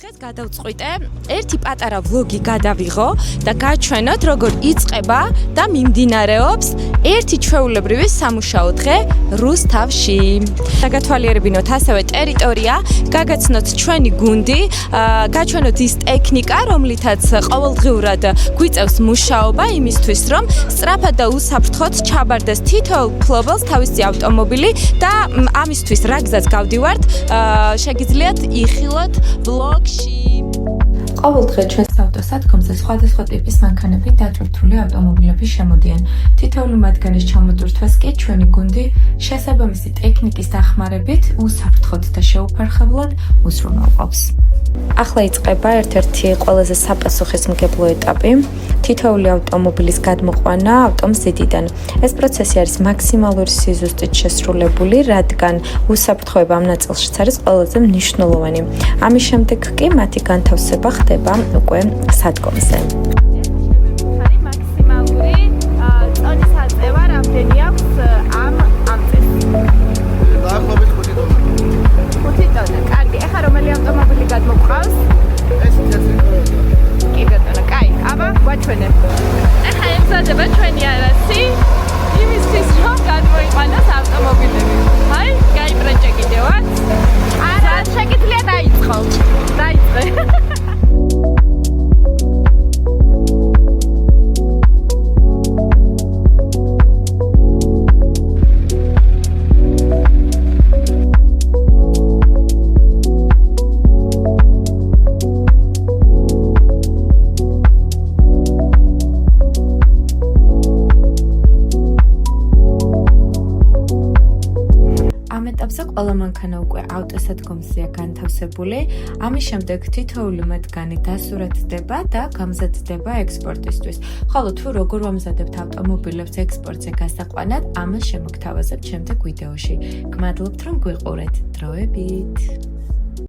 დღეს გადავწყვიტე ერთი პატარა ვლოგი გადავიღო და გაჩვენოთ როგორ იწყება და მიმდინარეობს ერთი ჩვეულებრივი სამუშაო დღე რუსთავში. დაგათვალიერებინოთ ასევე ტერიტორია, გაგაცნოთ ჩვენი გუნდი, გაჩვენოთ ის ტექნიკა, რომლითაც ყოველდღიურად გვიწევს მუშაობა იმისთვის, რომ სწრაფად და უსაფრთხოდ ჩაბარდეს თითოეულ მფლობელს თავისი ავტომობილი და ამისთვის რა გზას გავდივართ, შეგიძლიათ იხილოთ ვლოგში. ყოველ დღე ჩვენს ავტოსადგომზე სხვადასხვა ტიპის მანქანები დატვირთული ავტომობილები შემოდიან. თითოეული მათგანის ჩამოტვირთვას კი ჩვენი გუნდი შესაბამისი ტექნიკის დახმარებით უსაფრთხოდ და შეუფერხებლად უსრულმელყოფს. ახლა იწყება ერთ-ერთი ყველაზე საპასუხისმგებლო ეტაპი, თითოეული ავტომობილის გადმოყვანა ავტომზიდიდან. ეს პროცესი არის მაქსიმალური სიზუსტით შესრულებული, რადგან უსაფრთხოება ამ ნაწილშიც არის ყველაზე მნიშვნელოვანი. ამის შემდეგ კი მათი განთავსება ხდება უკვე სადგომზე. მაქსიმალური წონის აწევა რამდენი აქვს ამ წელს? დაახლოებით 5 ტონა. 5 ტონა. კარგი, ეხლა რომელი ავტომობილი გადმოყავს? ეს თეთრი. კი ბატონო, კაი, აბა გვაჩვენებ. ეხლა ემზადება ჩვენი არასი იმისთვის, რომ გადმოიყვანოს ავტომობილები. აი, გაიბრეჭე კიდევაც. არა, შეგიძლია დაიწყო. დაიწყე. ამ ეტაპზე ყველა მანქანა უკვე ავტოსადგომზეა განთავსებული. ამის შემდეგ თითოეული მათგანი დასურათდება და გამზადდება ექსპორტისთვის. ხოლო თუ როგორ ვამზადებთ ავტომობილებს ექსპორტზე გასაყვანად, ამას შემოგთავაზებთ შემდეგ ვიდეოში. გმადლობთ რომ გვიყურეთ. დროებით.